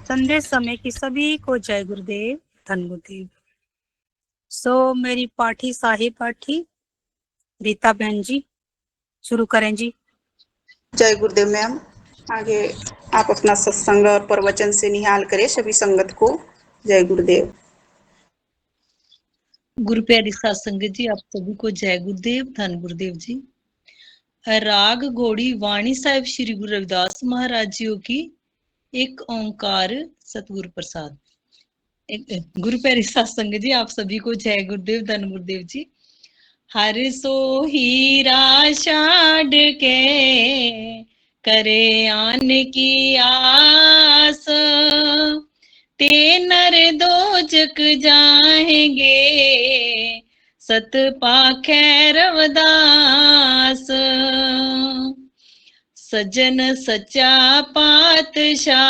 संदेश समय की सभी को जय गुरुदेव, धन गुरुदेव। मेरी पाठी साहिब पाठी रीता बहन जी शुरू करें जी। जय गुरुदेव मैम। आगे आप अपना सत्संग और प्रवचन से निहाल करें सभी संगत को। जय गुरुदेव। गुरु प्यारी साध संगत जी, आप सभी को जय गुरुदेव, धन गुरुदेव जी। राग घोड़ी वाणी साहिब श्री गुरु रविदास महाराज जी की एक ओंकार सतगुरु प्रसाद। गुरु प्यारी साध संगत जी, आप सभी को जय गुरुदेव, धन गुरुदेव जी। हर सो हीरा छाड़ के करे आन की आस, ते नर दोजक जाएंगे सत पाखे रवदास। सजन सच्चा पातशाह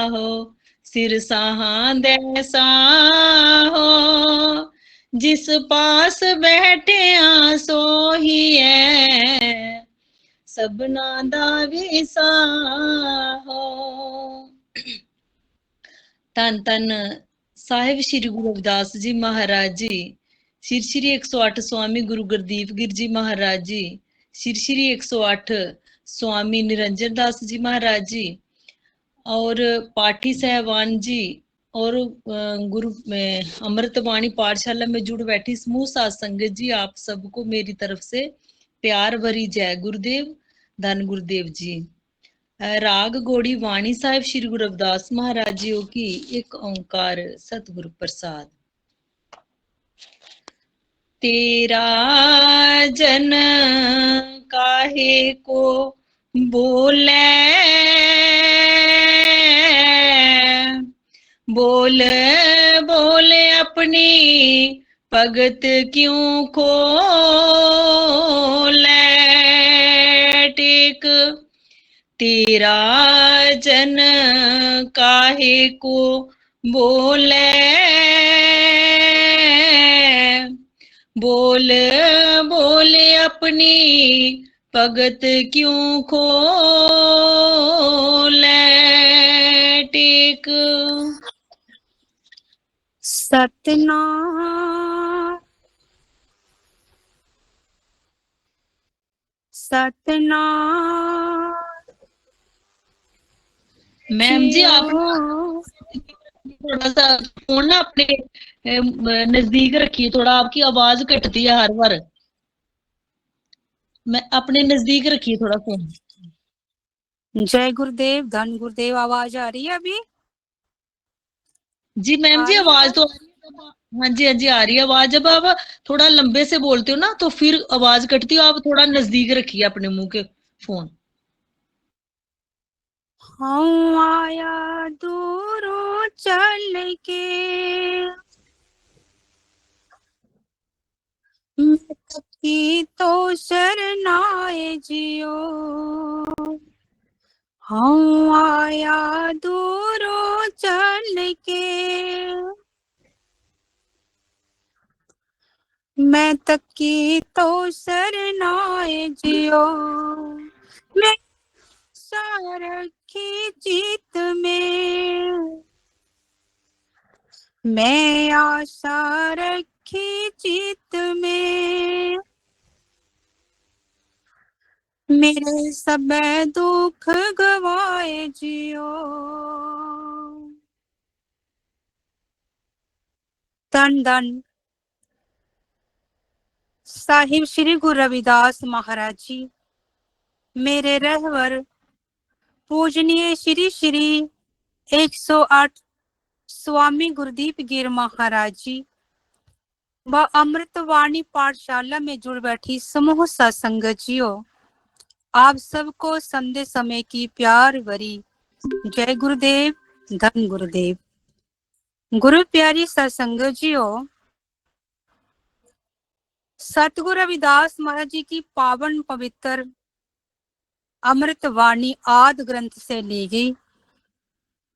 हो, सिर सहांदे साहो, जिस पास बैठे सो ही है सबना दा विसाहो। धन धन साहिब श्री गुरु रविदास जी महाराज जी, श्री श्री 108 स्वामी गुरु गुरदीप गिर जी महाराज जी, श्री श्री 108 स्वामी निरंजन दास जी महाराज जी और पाठी सहवान जी और गुरु अमृतवाणी पाठशाला में जुड़ बैठी समूह साध संगत जी, आप सबको मेरी तरफ से प्यार भरी जय गुरुदेव, धन गुरुदेव जी। राग घोड़ी वाणी साहिब श्री गुरु रविदास महाराज जी की एक ओंकार सतगुरु प्रसाद। तेरा जन काहे को बोले, बोल बोल अपनी भगत क्यों खोले। टेक तेरा जन काहे को बोले, बोल बोल अपनी भगत क्यों खोले। टेक सतनाम सतनाम। मैम जी, आप थोड़ा सा फोन ना अपने नजदीक रखिए, थोड़ा आपकी आवाज कटती है हर बार। मैं अपने नजदीक रखिए थोड़ा फोन। जय गुरुदेव, धन गुरुदेव। आवाज आ रही है अभी? जी मैम जी, आवाज तो आ रही है। हाँ जी हाँ जी, आ रही है आवाज। जब आप थोड़ा लंबे से बोलते हो ना तो फिर आवाज कटती है। आप थोड़ा नजदीक रखिए अपने मुंह के फोन। हम आया दूरों चल के, की तो शरणाए जियो। हम आया दूरों चल के, मैं तकी तो शरणाए जियो। मैं रखी जीत में, मैं आशा रखी जीत में। मेरे सब दुख गवाए जियो। धन धन साहिब श्री गुरु रविदास महाराज जी, मेरे रहवर पूजनीय श्री श्री 108 स्वामी गुरुदीप गिर महाराज जी व अमृतवाणी पाठशाला में जुड़ बैठी समूह सत्संगत जियो, आप सबको संदेश समय की प्यार भरी जय गुरुदेव, धन गुरुदेव। गुरु प्यारी सत्संगत जियो, सतगुरु रविदास महाराज जी की पावन पवित्र अमृतवाणी आदि ग्रंथ से ली गई,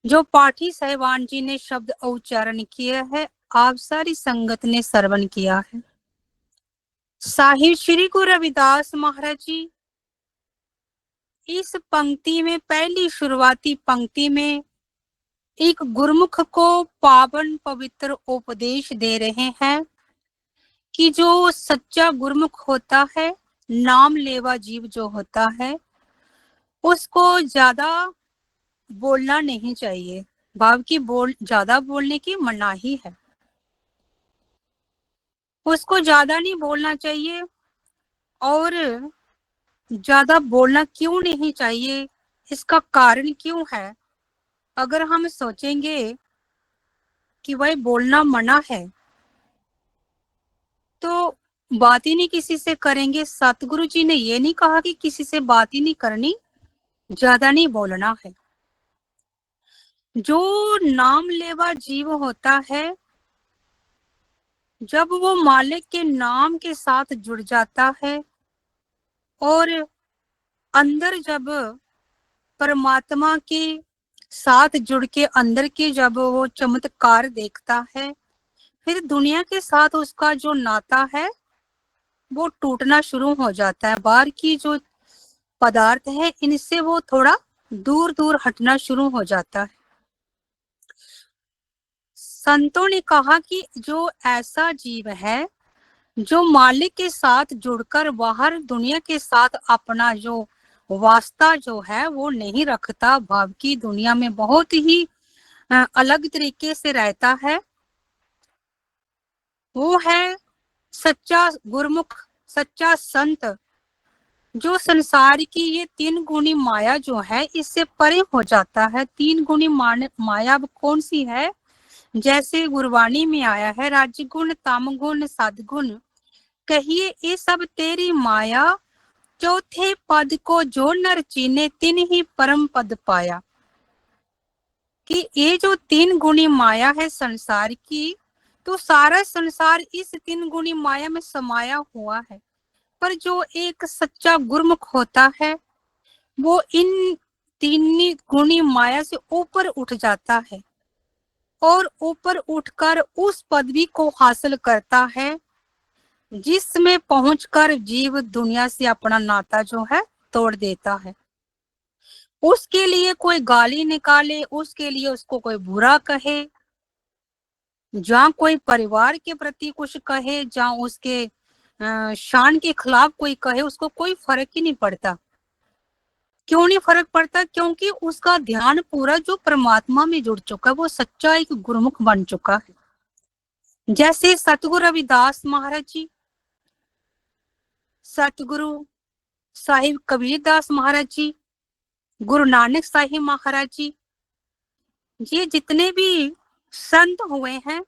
जो पाठी सहवान जी ने शब्द उच्चारण किया है, आप सारी संगत ने श्रवण किया है। साहिब श्री गुरु रविदास महाराज जी इस पंक्ति में, पहली शुरुआती पंक्ति में एक गुरुमुख को पावन पवित्र उपदेश दे रहे हैं कि जो सच्चा गुरुमुख होता है, नाम लेवा जीव जो होता है, उसको ज्यादा बोलना नहीं चाहिए। भाव की ज्यादा बोलने की मनाही है। उसको ज्यादा नहीं बोलना चाहिए। और ज्यादा बोलना क्यों नहीं चाहिए, इसका कारण क्यों है? अगर हम सोचेंगे कि भाई बोलना मना है, तो बात ही नहीं किसी से करेंगे। सतगुरु जी ने ये नहीं कहा कि किसी से बात ही नहीं करनी, ज्यादा नहीं बोलना है। जो नाम लेवा जीव होता है, जब वो मालिक के नाम के साथ जुड़ जाता है और अंदर जब परमात्मा के साथ जुड़ के अंदर के जब वो चमत्कार देखता है, फिर दुनिया के साथ उसका जो नाता है वो टूटना शुरू हो जाता है। बाहर की जो पदार्थ है, इनसे वो थोड़ा दूर दूर हटना शुरू हो जाता है। संतों ने कहा कि जो ऐसा जीव है जो मालिक के साथ जुड़कर बाहर दुनिया के साथ अपना जो वास्ता जो है वो नहीं रखता, भाव की दुनिया में बहुत ही अलग तरीके से रहता है, वो है सच्चा गुरुमुख, सच्चा संत, जो संसार की ये तीन गुणी माया जो है इससे परे हो जाता है। तीन गुणी माया कौन सी है? जैसे गुरबाणी में आया है, राजगुण तामगुण सदगुण, कहिए ये सब तेरी माया, चौथे पद को जो नर चीने तिन ही परम पद पाया। कि ये जो तीन गुणी माया है संसार की, तो सारा संसार इस तीन गुणी माया में समाया हुआ है। पर जो एक सच्चा गुरुमुख होता है, वो इन तीन गुणी माया से ऊपर उठ जाता है और ऊपर उठकर उस पदवी को हासिल करता है जिसमें पहुंचकर जीव दुनिया से अपना नाता जो है तोड़ देता है। उसके लिए कोई गाली निकाले, उसके लिए उसको कोई बुरा कहे, जहाँ कोई परिवार के प्रति कुछ कहे, जहाँ उसके शान के खिलाफ कोई कहे, उसको कोई फर्क ही नहीं पड़ता। क्यों नहीं फर्क पड़ता? क्योंकि उसका ध्यान पूरा जो परमात्मा में जुड़ चुका है, वो सच्चा एक गुरुमुख बन चुका है। जैसे सतगुरु रविदास महाराज जी, सतगुरु साहिब कबीरदास महाराज जी, गुरु नानक साहिब महाराज जी, ये जितने भी संत हुए हैं,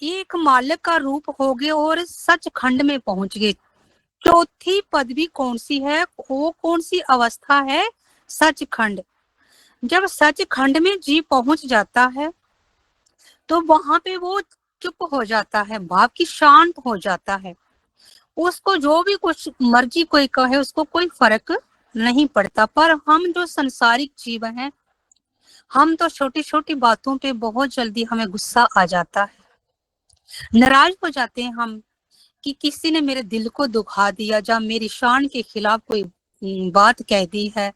एक मालिक का रूप हो गए और सचखंड में पहुंच गए। चौथी पदवी कौन सी है? वो कौन सी अवस्था है? सचखंड। जब सचखंड में जीव पहुंच जाता है तो वहां पे वो चुप हो जाता है, भाव की शांत हो जाता है। उसको जो भी कुछ मर्जी कोई कहे, उसको कोई फर्क नहीं पड़ता। पर हम जो संसारिक जीव हैं, हम तो छोटी छोटी बातों पे बहुत जल्दी हमें गुस्सा आ जाता है, नाराज हो जाते हैं हम कि किसी ने मेरे दिल को दुखा दिया, जब मेरी शान के खिलाफ कोई बात कह दी है,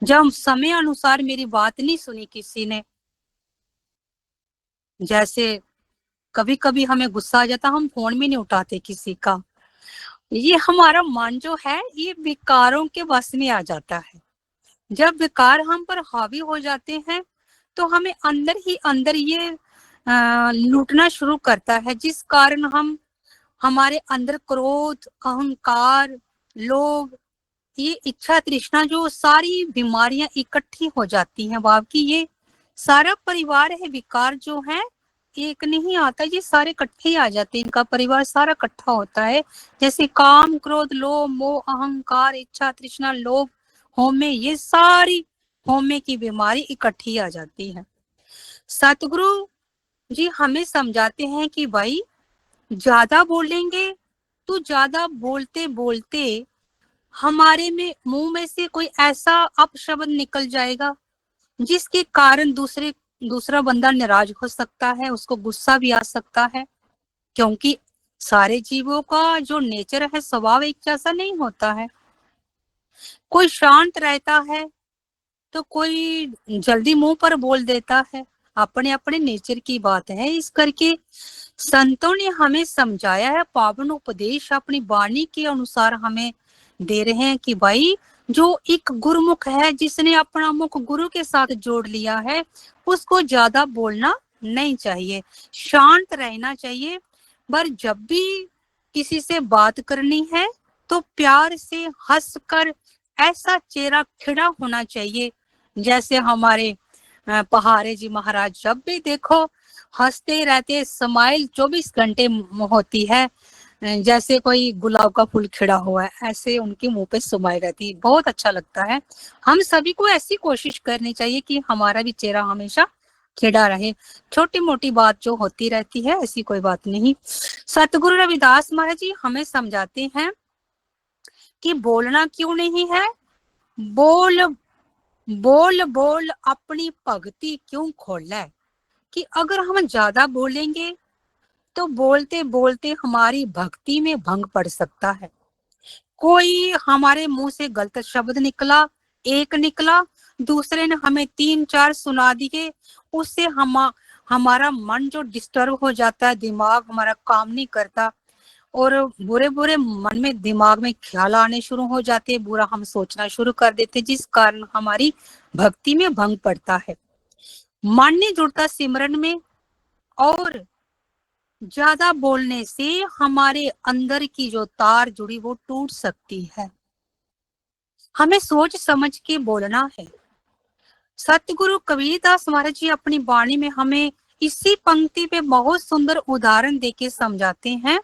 जब समय अनुसार मेरी बात नहीं सुनी किसी ने। जैसे कभी कभी हमें गुस्सा आ जाता, हम फोन भी नहीं उठाते किसी का। ये हमारा मन जो है ये विकारों के वश में आ जाता है। जब विकार हम पर हावी हो जाते हैं तो हमें अंदर ही अंदर ये लूटना शुरू करता है, जिस कारण हम हमारे अंदर क्रोध, अहंकार, लोभ, ये इच्छा तृष्णा, जो सारी बीमारियां इकट्ठी हो जाती हैं। बाप की ये सारा परिवार है, विकार जो है एक नहीं आता, ये सारे इकट्ठे ही आ जाते हैं। इनका परिवार सारा इकट्ठा होता है। जैसे काम, क्रोध, लोभ, मोह, अहंकार, इच्छा तृष्णा, लोभ, होमे, ये सारी होमे की बीमारी इकट्ठी आ जाती है। सतगुरु जी हमें समझाते हैं कि भाई ज्यादा बोलेंगे तो ज्यादा बोलते बोलते हमारे में मुंह में से कोई ऐसा अपशब्द निकल जाएगा जिसके कारण दूसरा बंदा नाराज हो सकता है, उसको गुस्सा भी आ सकता है। क्योंकि सारे जीवों का जो नेचर है, स्वभाव एक जैसा नहीं होता है। कोई शांत रहता है, तो कोई जल्दी मुंह पर बोल देता है। अपने अपने नेचर की बात है। इस करके संतों ने हमें समझाया है, पावन उपदेश अपनी वाणी के अनुसार हमें दे रहे हैं कि भाई जो एक गुरुमुख है, जिसने अपना मुख गुरु के साथ जोड़ लिया है, उसको ज्यादा बोलना नहीं चाहिए, शांत रहना चाहिए। पर जब भी किसी से बात करनी है तो प्यार से हंसकर, ऐसा चेहरा खिड़ा होना चाहिए जैसे हमारे पहाड़े जी महाराज जब भी देखो हंसते रहते, स्माइल 24 घंटे होती है, जैसे कोई गुलाब का फूल खिड़ा हुआ है, ऐसे उनके मुंह पे स्माइल रहती है। बहुत अच्छा लगता है। हम सभी को ऐसी कोशिश करनी चाहिए कि हमारा भी चेहरा हमेशा खिड़ा रहे। छोटी मोटी बात जो होती रहती है, ऐसी कोई बात नहीं। सतगुरु रविदास महाराज जी हमें समझाते हैं कि बोलना क्यों नहीं है, बोल बोल बोल अपनी भक्ति क्यों खोला है। कि अगर हम ज्यादा बोलेंगे तो बोलते बोलते हमारी भक्ति में भंग पड़ सकता है। कोई हमारे मुंह से गलत शब्द निकला, एक निकला, दूसरे ने हमें 3-4 सुना दिए, उससे हमारा मन जो डिस्टर्ब हो जाता है, दिमाग हमारा काम नहीं करता और बुरे बुरे मन में दिमाग में ख्याल आने शुरू हो जाते हैं, बुरा हम सोचना शुरू कर देते, जिस कारण हमारी भक्ति में भंग पड़ता है, मन नहीं जुड़ता सिमरन में। और ज्यादा बोलने से हमारे अंदर की जो तार जुड़ी वो टूट सकती है। हमें सोच समझ के बोलना है। सतगुरु कबीरदास महाराज जी अपनी वाणी में हमें इसी पंक्ति पे बहुत सुंदर उदाहरण देके समझाते हैं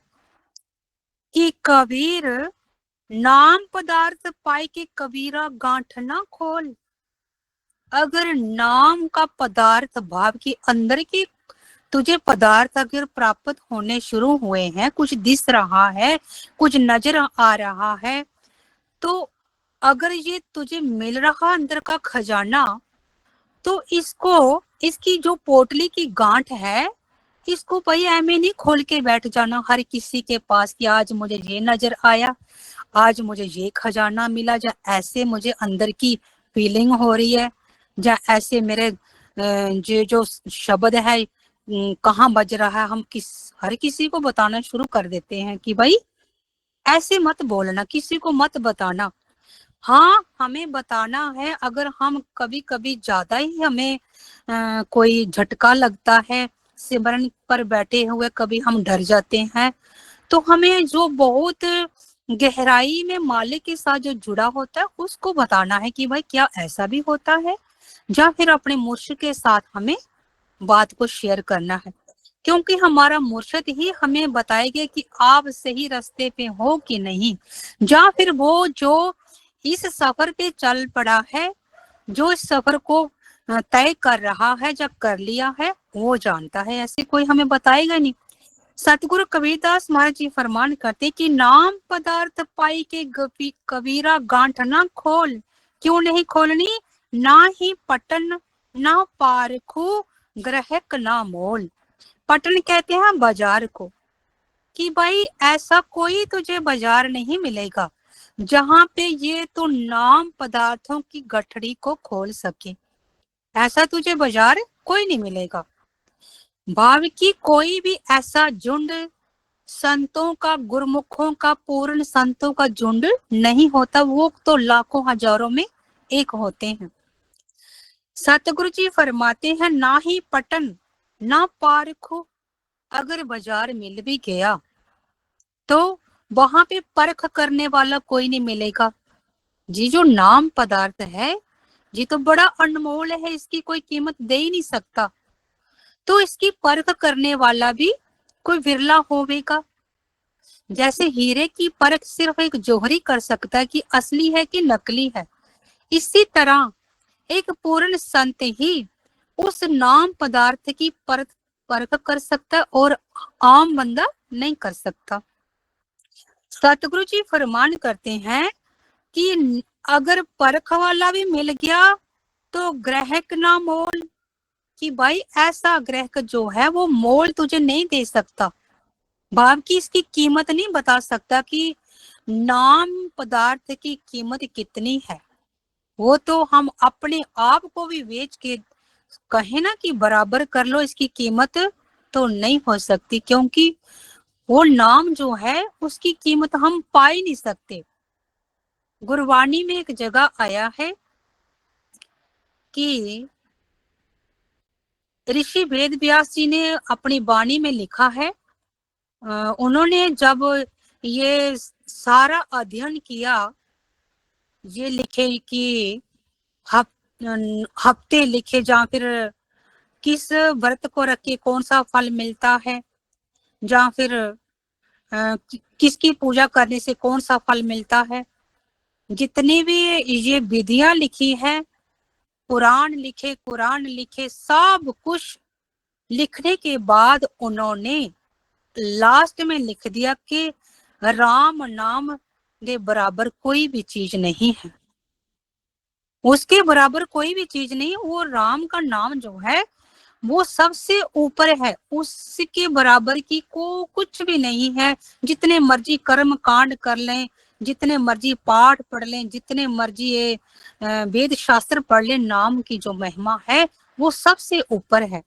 कि कबीर नाम पदार्थ पाए के कबीरा गांठ ना खोल। अगर नाम का पदार्थ भाव के अंदर की तुझे पदार्थ अगर प्राप्त होने शुरू हुए हैं, कुछ दिस रहा है, कुछ नजर आ रहा है, तो अगर ये तुझे मिल रहा अंदर का खजाना, तो इसको, इसकी जो पोटली की गांठ है, इसको भाई ऐमे नहीं खोल के बैठ जाना हर किसी के पास कि आज मुझे ये नजर आया, आज मुझे ये खजाना मिला, या ऐसे मुझे अंदर की फीलिंग हो रही है, या ऐसे मेरे जो शब्द है कहाँ बज रहा है। हम हर किसी को बताना शुरू कर देते हैं कि भाई ऐसे मत बोलना, किसी को मत बताना। हाँ, हमें बताना है। अगर हम कभी कभी ज्यादा ही हमें कोई झटका लगता है, सिमरन पर बैठे हुए कभी हम डर जाते हैं, तो हमें जो बहुत गहराई में मालिक के साथ जो जुड़ा होता है उसको बताना है कि भाई क्या ऐसा भी होता है, या फिर अपने मुर्शिद के साथ हमें बात को शेयर करना है। क्योंकि हमारा मुर्शिद ही हमें बताएगा कि आप सही रास्ते पे हो कि नहीं, या फिर वो जो इस सफर पे चल पड़ा है, जो इस सफर को तय कर रहा है, जब कर लिया है, वो जानता है, ऐसे कोई हमें बताएगा नहीं। सतगुरु कबीरदास महाराज जी फरमान करते कि नाम पदार्थ पाई के कबीरा गांठ ना खोल। क्यों नहीं खोलनी? ना ही पटन ना पारखू ग्रहक ना मोल। पटन कहते हैं बाजार को, कि भाई ऐसा कोई तुझे बाजार नहीं मिलेगा जहां पे ये तो नाम पदार्थों की गठरी को खोल सके। ऐसा तुझे बाजार कोई नहीं मिलेगा। भाव की कोई भी ऐसा झुंड संतों का, गुरमुखों का, पूर्ण संतों का झुंड नहीं होता, वो तो लाखों हजारों में एक होते हैं। सतगुरु जी फरमाते हैं ना ही पटन ना पारखो। अगर बाजार मिल भी गया तो वहां पे परख करने वाला कोई नहीं मिलेगा। जी जो नाम पदार्थ है जी तो बड़ा अनमोल है, इसकी कोई कीमत दे ही नहीं सकता, तो इसकी परख करने वाला भी कोई विरला होवेगा। जैसे हीरे की परख सिर्फ एक जौहरी कर सकता है कि असली है कि नकली है, इसी तरह एक पूर्ण संत ही उस नाम पदार्थ की परख कर सकता है और आम बंदा नहीं कर सकता। सतगुरु जी फरमान करते हैं कि अगर परख वाला भी मिल गया तो ग्राहक ना मोल, कि भाई ऐसा ग्राहक जो है वो मोल तुझे नहीं दे सकता, भाव की इसकी कीमत नहीं बता सकता कि नाम पदार्थ की कीमत कितनी है। वो तो हम अपने आप को भी बेच के कहे ना कि बराबर कर लो इसकी कीमत, तो नहीं हो सकती, क्योंकि वो नाम जो है उसकी कीमत हम पा ही नहीं सकते। गुरबाणी में एक जगह आया है कि ऋषि वेद व्यास जी ने अपनी वाणी में लिखा है, उन्होंने जब ये सारा अध्ययन किया, ये लिखे कि हफ्ते लिखे या फिर किस व्रत को रख के कौन सा फल मिलता है, या फिर किसकी पूजा करने से कौन सा फल मिलता है, जितनी भी ये विधियां लिखी है, पुराण लिखे, कुरान लिखे, सब कुछ लिखने के बाद उन्होंने लास्ट में लिख दिया कि राम नाम के बराबर कोई भी चीज नहीं है, उसके बराबर कोई भी चीज नहीं। वो राम का नाम जो है वो सबसे ऊपर है, उसके बराबर की को कुछ भी नहीं है। जितने मर्जी कर्म कांड कर लें, जितने मर्जी पाठ पढ़ लें, जितने मर्जी ये वेद शास्त्र पढ़ लें, नाम की जो महिमा है वो सबसे ऊपर है।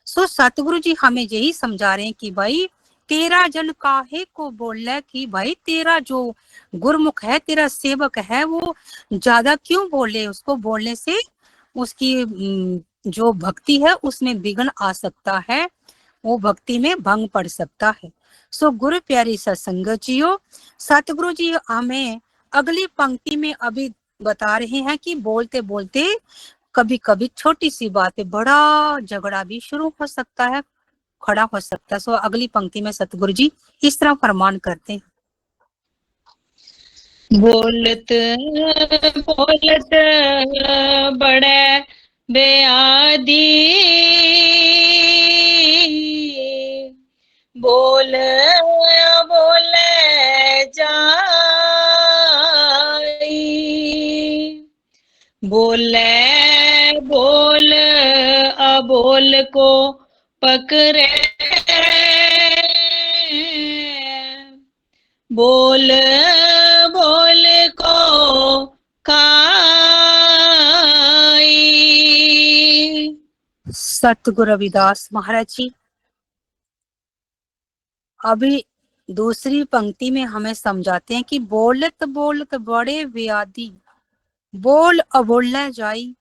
सो सतगुरु जी हमें यही समझा रहे हैं कि भाई तेरा जन काहे को बोल है, कि भाई तेरा जो गुरमुख है, तेरा सेवक है, वो ज्यादा क्यों बोले, उसको बोलने से उसकी जो भक्ति है उसमें विघ्न आ सकता है, वो भक्ति में भंग पड़ सकता है। सो गुरु प्यारी सत्संगत जियो, सतगुरु जी हमें अगली पंक्ति में अभी बता रहे हैं कि बोलते बोलते कभी कभी छोटी सी बात पे बड़ा झगड़ा भी शुरू हो सकता है, खड़ा हो सकता है। सो अगली पंक्ति में सतगुरु जी इस तरह फरमान करते हैं, बोलत बोलत बड़े बेआदी, बोल बोल जाई, बोले बोल अबोल को पकड़े, बोल बोल को खाई। सतगुरु रविदास महाराज जी अभी दूसरी पंक्ति में हमें समझाते हैं कि बोलत बोलत बड़े व्याधि, बोल अबोला जाई,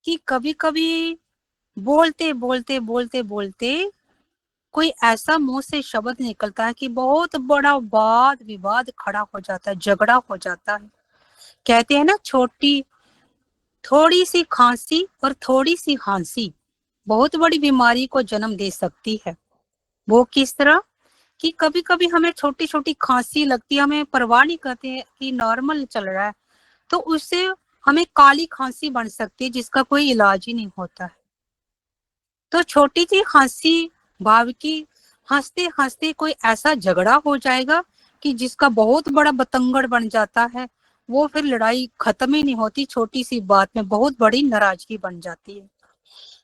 कि कभी कभी बोलते बोलते बोलते बोलते कोई ऐसा मुंह से शब्द निकलता है कि बहुत बड़ा वाद विवाद खड़ा हो जाता है, झगड़ा हो जाता है। कहते हैं ना, छोटी थोड़ी सी खांसी और थोड़ी सी खांसी बहुत बड़ी बीमारी को जन्म दे सकती है। वो किस तरह कि कभी कभी हमें छोटी छोटी खांसी लगती है, हमें परवाह नहीं करते हैं कि नॉर्मल चल रहा है, तो उससे हमें काली खांसी बन सकती है जिसका कोई इलाज ही नहीं होता है। तो छोटी सी खांसी भाव की, हंसते हंसते कोई ऐसा झगड़ा हो जाएगा कि जिसका बहुत बड़ा बतंगड़ बन जाता है, वो फिर लड़ाई खत्म ही नहीं होती, छोटी सी बात में बहुत बड़ी नाराजगी बन जाती है।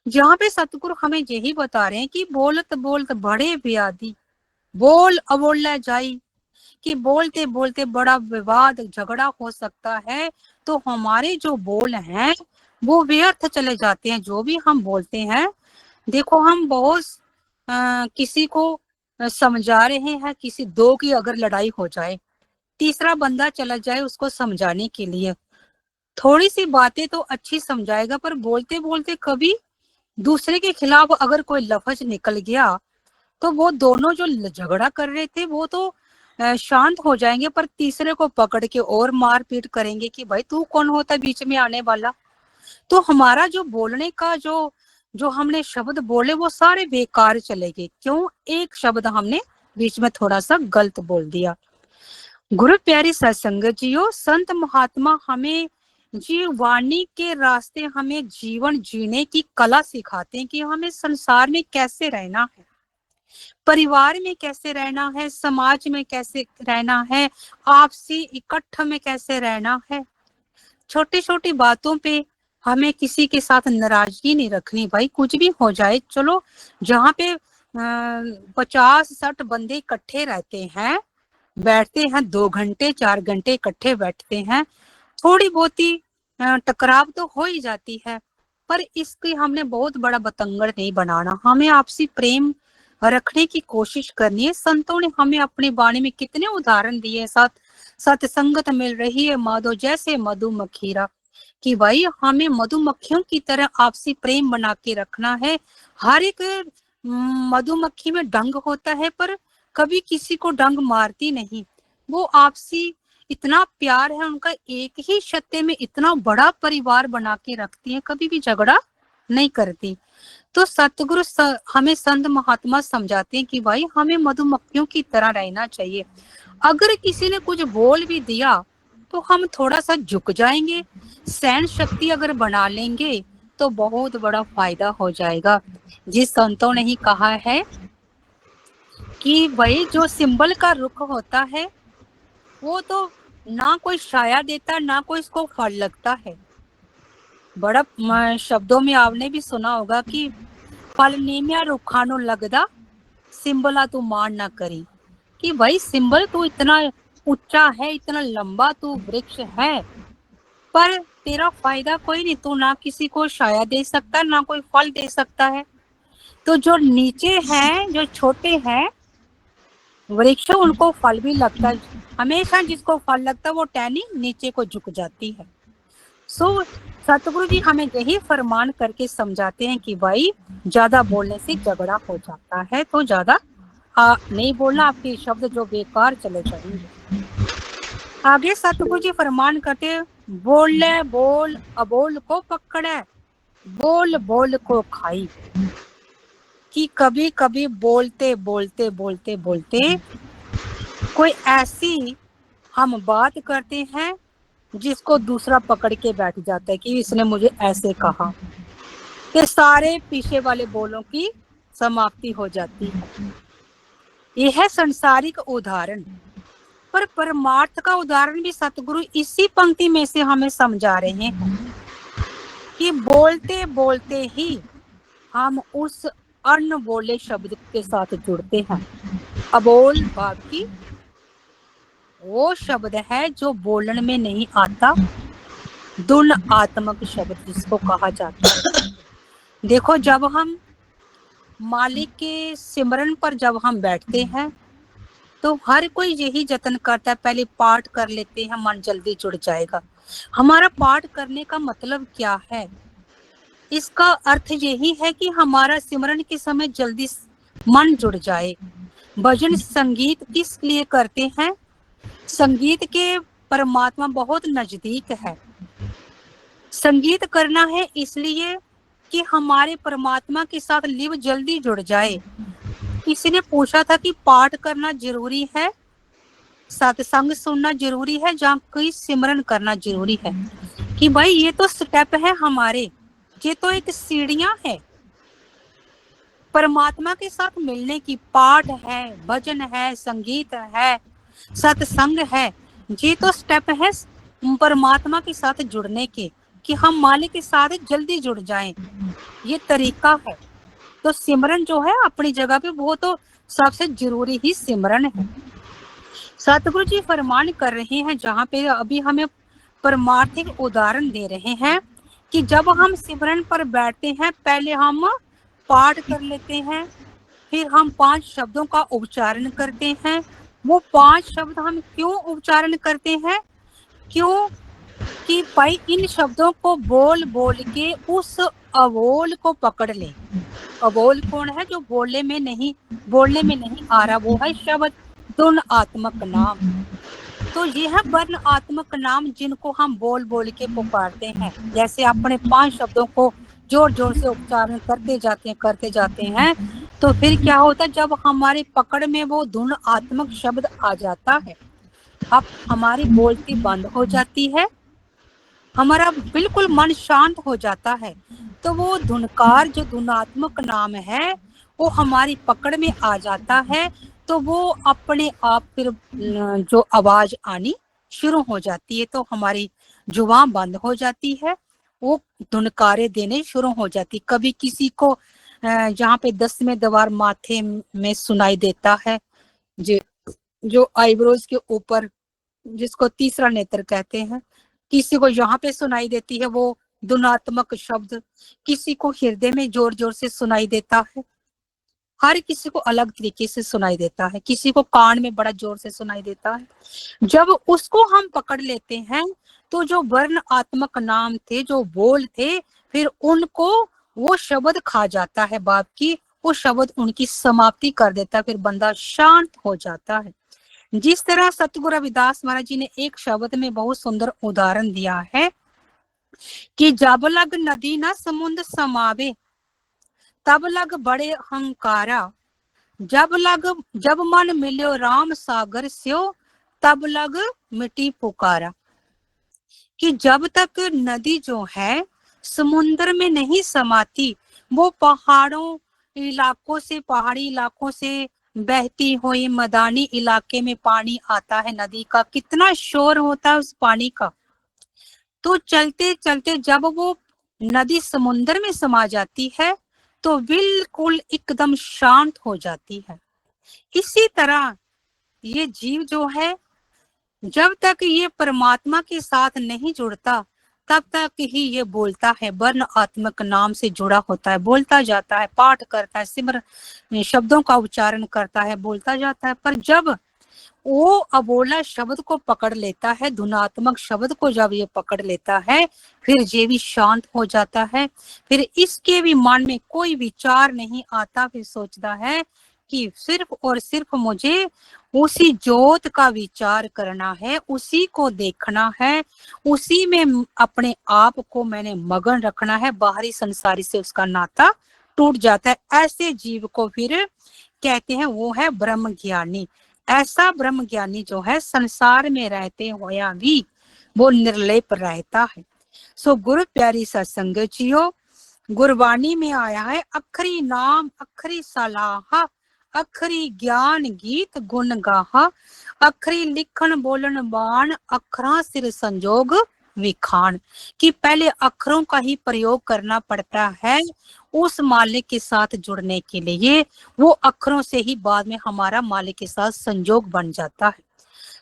जहाँ पे सतगुरु हमें यही बता रहे हैं कि बोलत बोलत बड़े व्याधि, बोल अबोला जाई, कि बोलते बोलते बड़ा विवाद झगड़ा हो सकता है। तो हमारे जो बोल हैं वो व्यर्थ चले जाते हैं, जो भी हम बोलते हैं। देखो हम बहुत किसी को समझा रहे हैं, किसी दो की अगर लड़ाई हो जाए, तीसरा बंदा चला जाए उसको समझाने के लिए, थोड़ी सी बातें तो अच्छी समझाएगा, पर बोलते बोलते कभी दूसरे के खिलाफ अगर कोई लफ्ज निकल गया तो वो दोनों जो झगड़ा कर रहे थे वो तो शांत हो जाएंगे, पर तीसरे को पकड़ के और मारपीट करेंगे कि भाई तू कौन होता है बीच में आने वाला। तो हमारा जो बोलने का जो जो हमने शब्द बोले वो सारे बेकार चले गए। क्यों? एक शब्द हमने बीच में थोड़ा सा गलत बोल दिया। गुरु प्यारी सत्संगत जियो, संत महात्मा हमें जी वाणी के रास्ते हमें जीवन जीने की कला सिखाते हैं कि हमें संसार में कैसे रहना है, परिवार में कैसे रहना है, समाज में कैसे रहना है, आपसी इकट्ठ में कैसे रहना है। छोटी छोटी बातों पे हमें किसी के साथ नाराजगी नहीं रखनी, भाई कुछ भी हो जाए चलो। जहाँ पे 50-60 बंदे इकट्ठे रहते हैं, बैठते हैं 2 घंटे 4 घंटे इकट्ठे बैठते हैं, थोड़ी बहुत ही टकराव तो हो ही जाती है, पर इसकी हमने बहुत बड़ा बतंगड़ नहीं बनाना। हमें आपसी प्रेम रखने की कोशिश करनी है। संतों ने हमें अपनी वाणी में कितने उदाहरण दिए। सत्संगत मिल रही है माधो जैसे मधुमक्खीरा, कि भाई हमें मधुमक्खियों की तरह आपसी प्रेम बना के रखना है। हर एक मधुमक्खी में डंक होता है, पर कभी किसी को डंक मारती नहीं। वो आपसी इतना प्यार है उनका, एक ही छत्ते में इतना बड़ा परिवार बना के रखती है, कभी भी झगड़ा नहीं करती। तो सतगुरु हमें संत महात्मा समझाते हैं कि भाई हमें मधुमक्खियों की तरह रहना चाहिए। अगर किसी ने कुछ बोल भी दिया तो हम थोड़ा सा झुक जाएंगे, सहन शक्ति अगर बना लेंगे तो बहुत बड़ा फायदा हो जाएगा। जिस संतों ने ही कहा है कि भाई जो सिंबल का रुख होता है वो तो ना कोई छाया देता ना कोई इसको फल लगता है। बड़ा शब्दों में आपने भी सुना होगा कि फल नीमिया रुखानो लगदा, सिंबला तू मान ना करी। कि भाई सिंबल तो इतना ऊंचा है, इतना लंबा तू वृक्ष है, पर तेरा फायदा कोई नहीं। तू ना किसी को छाया दे सकता ना कोई फल दे सकता है। तो जो नीचे हैं, जो छोटे हैं वृक्ष, उनको फल भी लगता है। हमेशा जिसको फल लगता है वो टहनी नीचे को झुक जाती है। सो सतगुरु जी हमें यही फरमान करके समझाते हैं कि भाई ज्यादा बोलने से झगड़ा हो जाता है, तो ज्यादा नहीं बोलना, आपके शब्द जो बेकार चले जाएंगे। आगे सतगुरु जी फरमान करते, बोले बोल अबोल को पकड़े, बोल बोल को खाई। कि कभी कभी बोलते बोलते बोलते बोलते कोई ऐसी हम बात करते हैं जिसको दूसरा पकड़ के बैठ जाता है कि इसने मुझे ऐसे कहा, कि सारे पीछे वाले बोलों की समाप्ति हो जाती है। यह है संसारिक उदाहरण, पर परमार्थ का उदाहरण भी सतगुरु इसी पंक्ति में से हमें समझा रहे हैं कि बोलते बोलते ही हम उस अनबोले शब्द के साथ जुड़ते हैं। अबोल बाकी वो शब्द है जो बोलन में नहीं आता, दुन आत्मक शब्द जिसको कहा जाता है। देखो जब हम मालिक के सिमरन पर जब हम बैठते हैं तो हर कोई यही जतन करता है, पहले पाठ कर लेते हैं, मन जल्दी जुड़ जाएगा। हमारा पाठ करने का मतलब क्या है? इसका अर्थ यही है कि हमारा सिमरन के समय जल्दी मन जुड़ जाए। भजन संगीत किस लिए करते हैं? संगीत के परमात्मा बहुत नजदीक है। संगीत करना है इसलिए कि हमारे परमात्मा के साथ लिव जल्दी जुड़ जाए। किसी ने पूछा था कि पाठ करना जरूरी है, सत्संग सुनना जरूरी है, जहाँ कोई सिमरन करना जरूरी है? कि भाई ये तो स्टेप है हमारे, ये तो एक सीढ़ियां है परमात्मा के साथ मिलने की। पाठ है, भजन है, संगीत है, सत्संग है, ये तो स्टेप है परमात्मा के साथ जुड़ने के, कि हम मालिक के साथ जल्दी जुड़ जाएं। ये तरीका है। तो सिमरन जो है अपनी जगह पे वो तो सबसे जरूरी ही सिमरन है। सतगुरु जी फरमान कर रहे हैं, जहाँ पे अभी हमें परमार्थिक उदाहरण दे रहे हैं कि जब हम सिमरन पर बैठते हैं पहले हम पाठ कर लेते हैं, फिर हम 5 शब्दों का उच्चारण करते हैं। वो 5 शब्द हम क्यों उच्चारण करते हैं? क्यों कि भाई इन शब्दों को बोल बोल के उस अबोल को पकड़ ले। अबोल कौन है? जो बोलने में नहीं आ रहा, वो है शब्द दुन आत्मक नाम। तो ये है वर्ण आत्मक नाम जिनको हम बोल बोल के पुकारते हैं। जैसे अपने 5 शब्दों को जोर जोर से उच्चारण करते जाते हैं तो फिर क्या होता है, जब हमारे पकड़ में वो धुन आत्मक शब्द आ जाता है, अब हमारी बोलती बंद हो जाती है, हमारा बिल्कुल मन शांत हो जाता है। तो वो धुनकार जो धुनात्मक नाम है वो हमारी पकड़ में आ जाता है। तो वो अपने आप फिर जो आवाज आनी शुरू हो जाती है, तो हमारी जुबान बंद हो जाती है, वो धुनकारे देने शुरू हो जाती। कभी किसी को जहाँ पे 10वें द्वार माथे में सुनाई देता है, जो आईब्रोज के ऊपर, जिसको तीसरा नेत्र कहते हैं, किसी को यहाँ पे सुनाई देती है वो ध्वन्यात्मक शब्द, किसी को हृदय में जोर जोर से सुनाई देता है, हर किसी को अलग तरीके से सुनाई देता है, किसी को कान में बड़ा जोर से सुनाई देता है। जब उसको हम पकड़ लेते हैं तो जो वर्णात्मक नाम थे, जो बोल थे, फिर उनको वो शब्द खा जाता है बाप की, वो शब्द उनकी समाप्ति कर देता है, फिर बंदा शांत हो जाता है। जिस तरह सतगुरु रविदास महाराज जी ने एक शब्द में बहुत सुंदर उदाहरण दिया है कि जब लग नदी ना समुद्र समावे, तब लग बड़े अहंकारा, जब मन मिल्यो राम सागर स्यो, तब लग मिट्टी पुकारा। कि जब तक नदी जो है समुद्र में नहीं समाती, वो पहाड़ों इलाकों से, पहाड़ी इलाकों से बहती हुई मैदानी इलाके में पानी आता है नदी का, कितना शोर होता है उस पानी का। तो चलते चलते जब वो नदी समुद्र में समा जाती है तो बिल्कुल एकदम शांत हो जाती है। इसी तरह ये जीव जो है, जब तक ये परमात्मा के साथ नहीं जुड़ता तब तक ही ये बोलता है, वर्ण आत्मक नाम से जुड़ा होता है, बोलता जाता है, पाठ करता है, सिमर शब्दों का उच्चारण करता है, बोलता जाता है। पर जब वो अबोला शब्द को पकड़ लेता है, धुनात्मक शब्द को जब ये पकड़ लेता है, फिर ये भी शांत हो जाता है, फिर इसके भी मन में कोई विचार नहीं आता, फिर सोचता है कि सिर्फ और सिर्फ मुझे उसी ज्योत का विचार करना है, उसी को देखना है, उसी में अपने आप को मैंने मगन रखना है, बाहरी संसारी से उसका नाता टूट जाता है। ऐसे जीव को फिर कहते हैं वो है ब्रह्म ज्ञानी। ऐसा ब्रह्म ज्ञानी जो है संसार में रहते हुए भी वो निर्लेप रहता है। सो गुरु प्यारी सत्संग जियो, गुरबाणी में आया है, अखरी नाम अखरी सलाह, अखरी ज्ञान गीत गुण गाहा, अखरी लिखन बोलन बाण, अखरा सिर संजोग विखान। कि पहले अक्षरों का ही प्रयोग करना पड़ता है उस मालिक के साथ जुड़ने के लिए, वो अक्षरों से ही बाद में हमारा मालिक के साथ संजोग बन जाता है।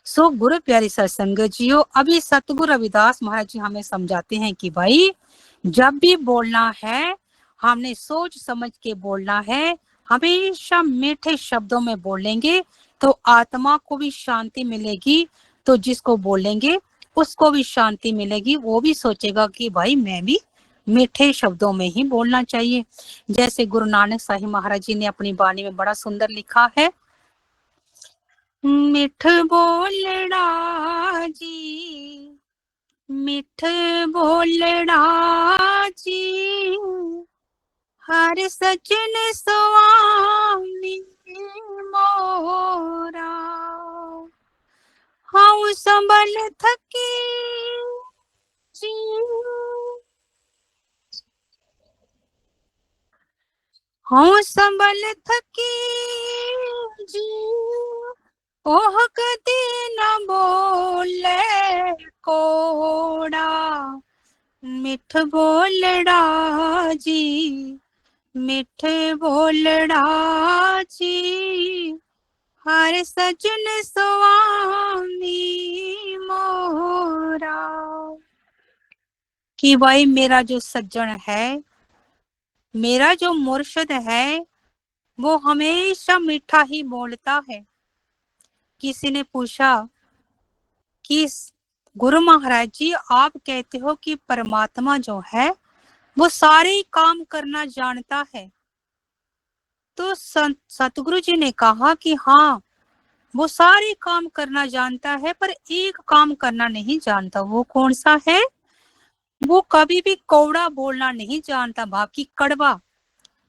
सो गुरु प्यारी सत्संग जियो, अभी सतगुरु रविदास महाराज जी हमें समझाते हैं कि भाई जब भी बोलना है हमने सोच समझ के बोलना है, हमेशा मीठे शब्दों में बोलेंगे तो आत्मा को भी शांति मिलेगी, तो जिसको बोलेंगे उसको भी शांति मिलेगी, वो भी सोचेगा कि भाई मैं भी मीठे शब्दों में ही बोलना चाहिए। जैसे गुरु नानक साहिब महाराज जी ने अपनी वाणी में बड़ा सुंदर लिखा है, मिठ बोलड़ा जी, मिठ बोलड़ा जी, हर सजन स्वामी मोरा, हाँ संभल थकी जी, हाँ संभल थकी जी, ओह कदी न बोले कोड़ा, मिठ बोलड़ा जी, मिठ बोलड़ा जी, हर सजन स्वामी मोरा। कि भाई मेरा जो सज्जन है, मेरा जो मुर्शिद है, वो हमेशा मीठा ही बोलता है। किसी ने पूछा कि गुरु महाराज जी आप कहते हो कि परमात्मा जो है वो सारे काम करना जानता है, तो सतगुरु जी ने कहा कि हाँ वो सारे काम करना जानता है, पर एक काम करना नहीं जानता। वो कौन सा है? वो कभी भी कौड़ा बोलना नहीं जानता, बाकी कड़वा,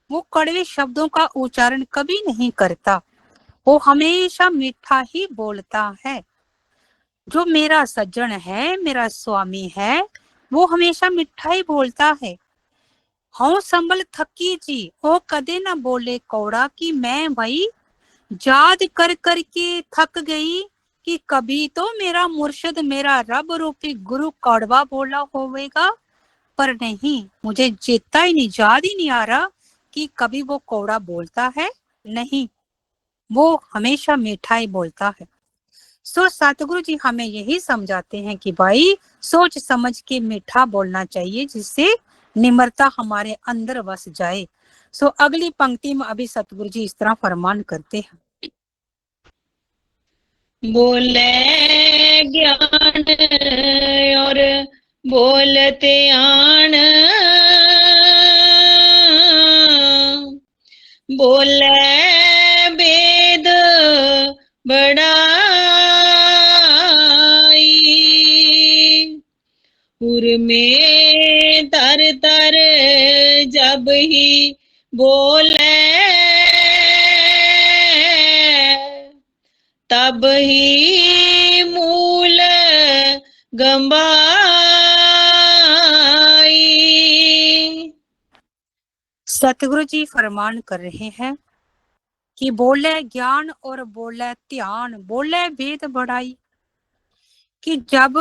वो कड़वे शब्दों का उच्चारण कभी नहीं करता, वो हमेशा मीठा ही बोलता है। जो मेरा सज्जन है, मेरा स्वामी है, वो हमेशा मीठा ही बोलता है। हाँ संभल थकी जी, वो कदे ना बोले कौड़ा, कि मैं भाई याद कर कर के थक गई कि कभी तो मेरा मुर्शिद, मेरा रब रूपी गुरु कड़वा बोला होवेगा, पर नहीं, मुझे चेता ही नहीं, याद ही नहीं आ रहा कि कभी वो कौड़ा बोलता है। नहीं, वो हमेशा मीठा ही बोलता है। सो सतगुरु जी हमें यही समझाते हैं कि भाई सोच समझ के मीठा बोलना चाहिए, जिससे निम्रता हमारे अंदर बस जाए। सो अगली पंक्ति में अभी सतगुरु जी इस तरह फरमान करते हैं। बोले ज्ञान और बोलते आण, बोले वेद बड़ाई, उर में तर तर जब ही बोले, तब ही मूल गंबाई। सतगुरु जी फरमान कर रहे हैं कि बोले ज्ञान और बोले ध्यान, बोले वेद बढ़ाई, कि जब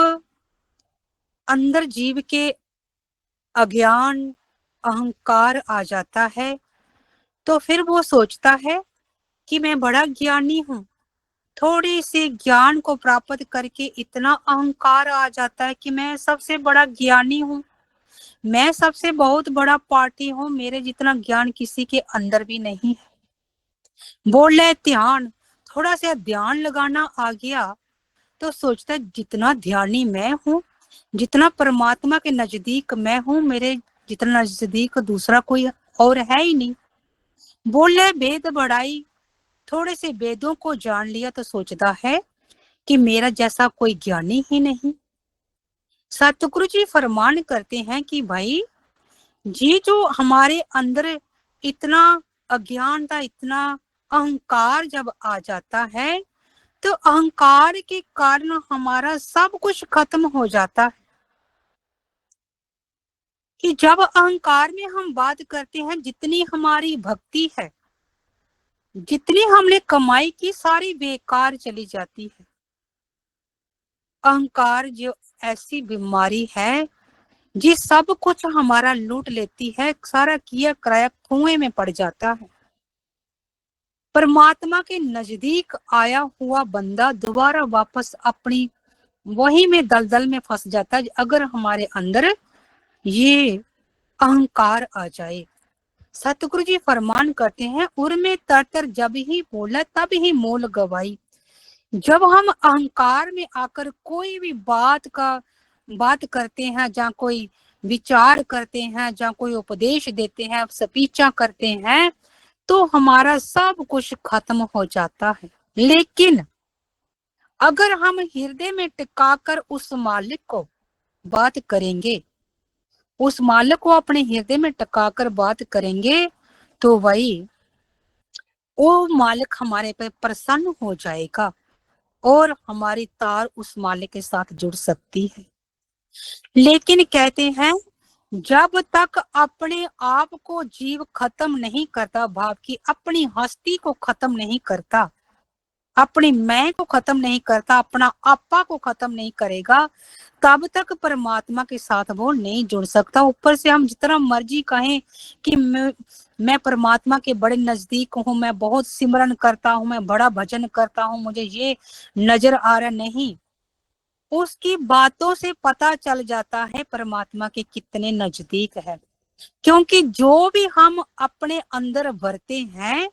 अंदर जीव के अज्ञान अहंकार आ जाता है तो फिर वो सोचता है कि मैं बड़ा ज्ञानी हूँ। थोड़ी सी ज्ञान को प्राप्त करके इतना अहंकार आ जाता है कि मैं सबसे बड़ा ज्ञानी हूँ, मैं सबसे बहुत बड़ा पार्टी हूँ, मेरे जितना ज्ञान किसी के अंदर भी नहीं है। बोले ध्यान, थोड़ा सा ध्यान लगाना आ गया तो सोचता है जितना ध्यानी मैं हूँ, जितना परमात्मा के नजदीक मैं हूँ, मेरे जितना नजदीक दूसरा कोई और है ही नहीं। बोले वेद बढ़ाई, थोड़े से वेदों को जान लिया तो सोचता है कि मेरा जैसा कोई ज्ञानी ही नहीं। सतगुरु जी फरमान करते हैं कि भाई जी जो हमारे अंदर इतना अज्ञान था, इतना अहंकार जब आ जाता है तो अहंकार के कारण हमारा सब कुछ खत्म हो जाता है। कि जब अहंकार में हम बात करते हैं, जितनी हमारी भक्ति है, जितनी हमने कमाई की, सारी बेकार चली जाती है। अहंकार जो ऐसी बीमारी है जी सब कुछ हमारा लूट लेती है, सारा किया कराया कुएं में पड़ जाता है। परमात्मा के नजदीक आया हुआ बंदा दोबारा वापस अपनी वही में दलदल में फंस जाता है अगर हमारे अंदर ये अहंकार आ जाए। सतगुरु जी फरमान करते हैं, उर में तर जब ही बोला तब ही मोल गवाई। जब हम अहंकार में आकर कोई भी बात करते हैं, जहाँ कोई विचार करते हैं, जहाँ कोई उपदेश देते हैं, स्पीचा करते हैं, तो हमारा सब कुछ खत्म हो जाता है। लेकिन अगर हम हृदय में टिकाकर उस मालिक को बात करेंगे, उस मालिक को अपने हृदय में टिकाकर बात करेंगे, तो वही वो मालिक हमारे पे प्रसन्न हो जाएगा और हमारी तार उस मालिक के साथ जुड़ सकती है। लेकिन कहते हैं जब तक अपने आप को जीव खत्म नहीं करता, भाव की अपनी हस्ती को खत्म नहीं करता, अपनी मैं को खत्म नहीं करता, अपना आपा को खत्म नहीं करेगा, तब तक परमात्मा के साथ वो नहीं जुड़ सकता। ऊपर से हम जितना मर्जी कहें कि मैं परमात्मा के बड़े नजदीक हूँ, मैं बहुत सिमरन करता हूँ, मैं बड़ा भजन करता हूँ, मुझे ये नजर आ रहा नहीं, उसकी बातों से पता चल जाता है परमात्मा के कितने नजदीक है। क्योंकि जो भी हम अपने अंदर भरते हैं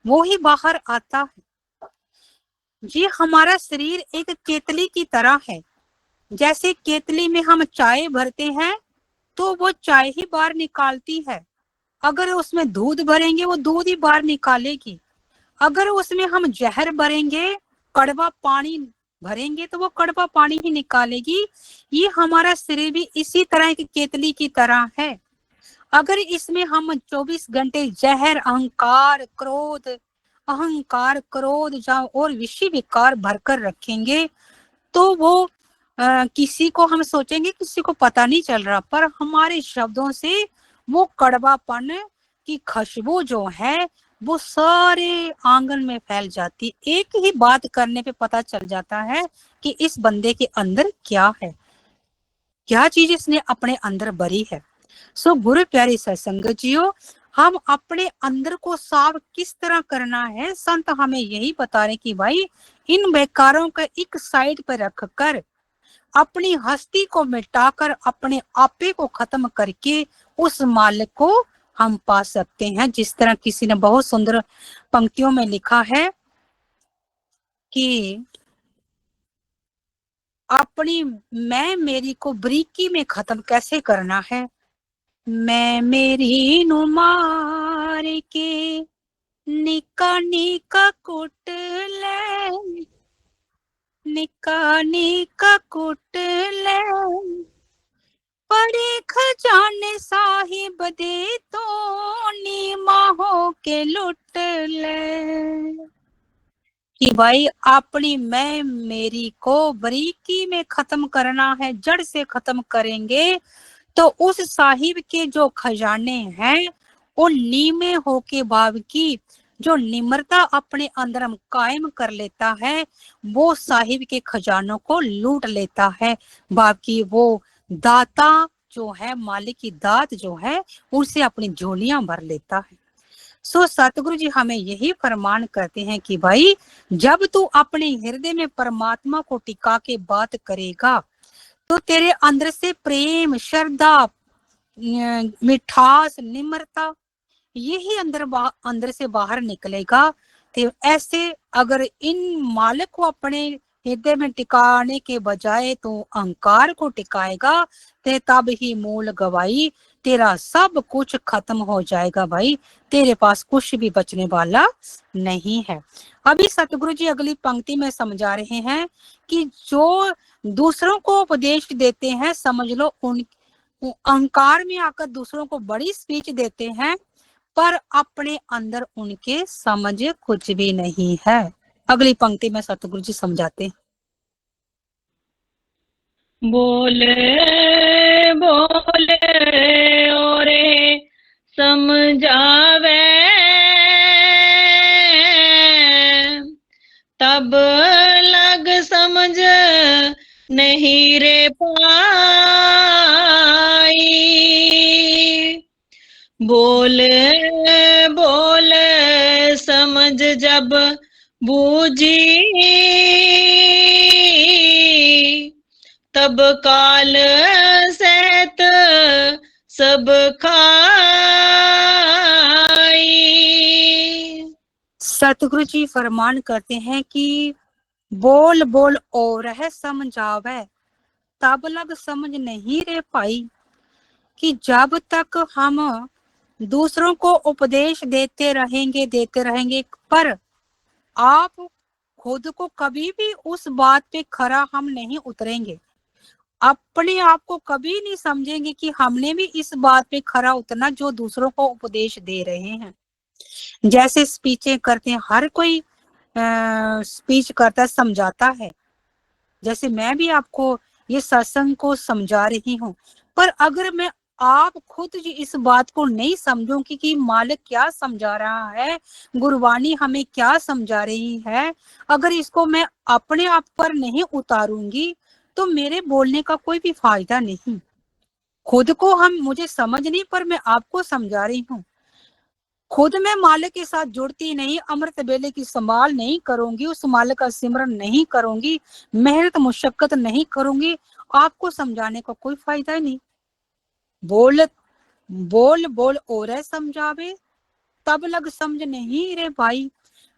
वो ही बाहर आता है। जी हमारा शरीर एक केतली की तरह है। जैसे केतली में हम चाय भरते हैं तो वो चाय ही बाहर निकालती है। अगर उसमें दूध भरेंगे वो दूध ही बाहर निकालेगी। अगर उसमें हम जहर भरेंगे, कड़वा पानी भरेंगे तो वो कड़वा पानी ही निकालेगी। ये हमारा शरीर भी इसी तरह की केतली की तरह है। अगर इसमें हम 24 घंटे जहर अहंकार क्रोध और विषय विकार भरकर रखेंगे तो वो किसी को हम सोचेंगे किसी को पता नहीं चल रहा, पर हमारे शब्दों से वो कड़वापन की खुशबू जो है वो सारे आंगन में फैल जाती। एक ही बात करने पे पता चल जाता है कि इस बंदे के अंदर क्या है, क्या चीज इसने अपने अंदर भरी है। सो गुरु प्यारी सत्संग जियो, हम अपने अंदर को साफ किस तरह करना है, संत हमें यही बता रहे कि भाई इन बेकारों को एक साइड पर रखकर अपनी हस्ती को मिटाकर अपने आपे को खत्म करके उस मालिक को हम पा सकते हैं। जिस तरह किसी ने बहुत सुंदर पंक्तियों में लिखा है कि अपनी मैं मेरी को बरीकी में खत्म कैसे करना है। मैं मेरी नु मार के निका निका कुट ले, निका निका कुट ले, बड़े खजाने साहिब दे तो नीमा हो के लुट ले। कि भाई अपनी मैं मेरी को बरीकी में खत्म करना है, जड़ से खत्म करेंगे तो उस साहिब के जो खजाने हैं वो नीमे होके भाव की जो निम्रता अपने अंदर हम कायम कर लेता है, वो साहिब के खजानों को लूट लेता है। भाव की वो दाता जो है, मालिक की दात जो है, उनसे अपनी झोलियां भर लेता है। सो सतगुरु जी हमें यही फरमान करते हैं कि भाई जब तू अपने हृदय में परमात्मा को टिका के बात करेगा तो तेरे अंदर से प्रेम, श्रद्धा, मिठास, निम्रता यही अंदर से बाहर निकलेगा। तो ऐसे अगर इन मालिक को अपने हृदय में टिकाने के बजाय तो अहंकार को टिकाएगा ते तब ही मूल गवाई तेरा सब कुछ खत्म हो जाएगा भाई, तेरे पास कुछ भी बचने वाला नहीं है। अभी सतगुरु जी अगली पंक्ति में समझा रहे हैं कि जो दूसरों को उपदेश देते हैं, समझ लो उन अहंकार में आकर दूसरों को बड़ी स्पीच देते हैं पर अपने अंदर उनके समझ कुछ भी नहीं है। अगली पंक्ति में सतगुरु जी समझाते हैं। बोले बोले ओरे समझावे तब लग समझ नहीं रे पाई। बोले बोले समझ जब बूझी तब काल सहित सब खाई। सतगुरु जी फरमान करते हैं कि बोल बोल और है समझावे तब लग समझ नहीं रे पाई। कि जब तक हम दूसरों को उपदेश देते रहेंगे पर आप खुद को कभी भी उस बात पे खरा हम नहीं उतरेंगे, अपने आप को कभी नहीं समझेंगे कि हमने भी इस बात पे खरा उतरना जो दूसरों को उपदेश दे रहे हैं। जैसे स्पीचें करते हैं, हर कोई स्पीच करता है, समझाता है। जैसे मैं भी आपको ये सत्संग को समझा रही हूँ, पर अगर मैं आप खुद जी इस बात को नहीं समझूंगी कि मालिक क्या समझा रहा है, गुरबानी हमें क्या समझा रही है, अगर इसको मैं अपने आप पर नहीं उतारूंगी तो मेरे बोलने का कोई भी फायदा नहीं। खुद को मुझे समझ नहीं, पर मैं आपको समझा रही हूँ। खुद मैं मालिक के साथ जुड़ती नहीं, अमृत बेले की संभाल नहीं करूंगी, उस मालिक का सिमरन नहीं करूंगी, मेहनत मुशक्कत नहीं करूंगी, आपको समझाने का कोई फायदा नहीं। बोल बोल बोल और समझावे तब लग समझ नहीं रे भाई।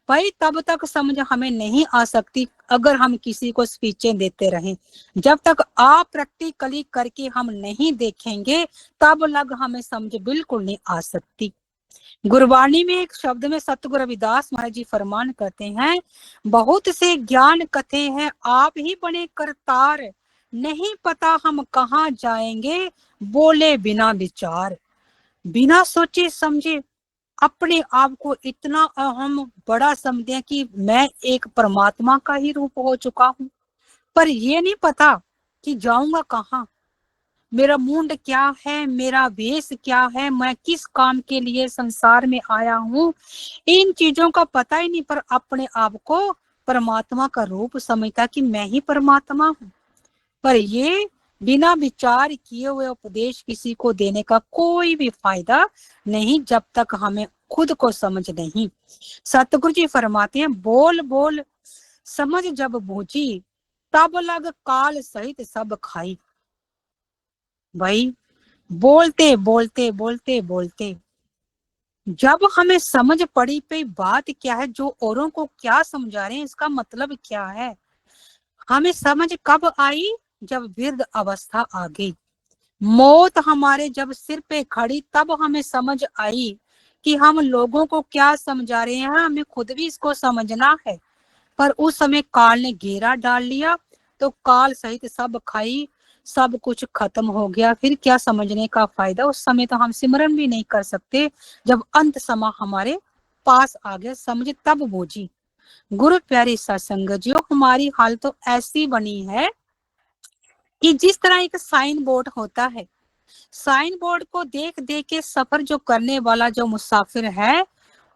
भाई तब तक समझ हमें नहीं आ सकती अगर हम किसी को स्पीचें देते रहें। जब तक आप प्रैक्टिकली करके हम नहीं देखेंगे तब लग हमें समझ बिल्कुल नहीं आ सकती। गुरबाणी में एक शब्द में सतगुरु रविदास महाराज जी फरमान करते हैं, बहुत से ज्ञान कथे हैं आप ही बने करतार, नहीं पता हम कहाँ जाएंगे बोले बिना विचार। बिना सोचे समझे अपने आप को इतना अहम बड़ा समझे कि मैं एक परमात्मा का ही रूप हो चुका हूँ, पर ये नहीं पता कि जाऊंगा कहाँ, मेरा मूड क्या है, मेरा वेश क्या है, मैं किस काम के लिए संसार में आया हूँ, इन चीजों का पता ही नहीं, पर अपने आप को परमात्मा का रूप समझता कि मैं ही परमात्मा हूँ। पर ये बिना विचार किए हुए उपदेश किसी को देने का कोई भी फायदा नहीं जब तक हमें खुद को समझ नहीं। सतगुरु जी फरमाते हैं, बोल बोल समझ जब बूझी, तब लग काल सहित सब खाई। भाई बोलते बोलते बोलते बोलते जब हमें समझ पड़ी पे बात क्या है, जो औरों को क्या समझा रहे हैं, इसका मतलब क्या है, हमें समझ कब आई, जब वृद्ध अवस्था आ गई, मौत हमारे जब सिर पे खड़ी, तब हमें समझ आई कि हम लोगों को क्या समझा रहे हैं, हमें खुद भी इसको समझना है। पर उस समय काल ने घेरा डाल लिया, तो काल सहित सब खाई, सब कुछ खत्म हो गया। फिर क्या समझने का फायदा, उस समय तो हम सिमरन भी नहीं कर सकते। जब अंत समा हमारे पास आ गया, समझ तब बूझी। गुरु प्यारी सत्संग जी, हमारी हाल तो ऐसी बनी है कि जिस तरह एक साइन बोर्ड होता है, साइन बोर्ड को देख देख के सफर जो करने वाला जो मुसाफिर है,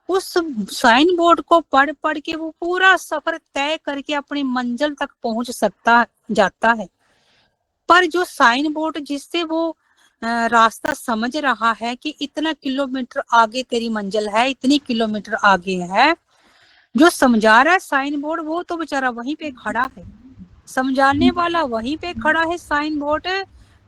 उस साइन बोर्ड को पढ़ पढ़ के वो पूरा सफर तय करके अपनी मंजिल तक पहुंच सकता जाता है। पर जो साइन बोर्ड जिससे वो रास्ता समझ रहा है कि इतना किलोमीटर आगे तेरी मंजिल है, इतनी किलोमीटर आगे है, जो समझा रहा है साइन बोर्ड, वो तो बेचारा वहीं पे खड़ा है, समझाने वाला वहीं पे खड़ा है साइन बोर्ड,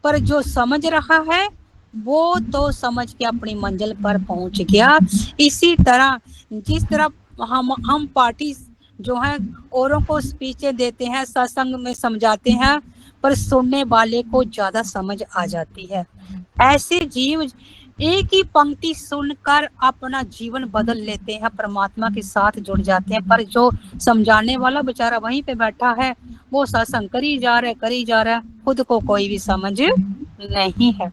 पर जो समझ रहा है वो तो समझ के अपनी मंजिल पर पहुंच गया। इसी तरह जिस तरह हम पार्टी जो है औरों को स्पीचें देते हैं, सत्संग में समझाते हैं, पर सुनने वाले को ज्यादा समझ आ जाती है। ऐसे जीव एक ही पंक्ति सुनकर अपना जीवन बदल लेते हैं, परमात्मा के साथ जुड़ जाते हैं। पर जो समझाने वाला बेचारा वहीं पे बैठा है, वो सत्संग करी जा रहा है, करी जा रहा है, खुद को कोई भी समझ नहीं है।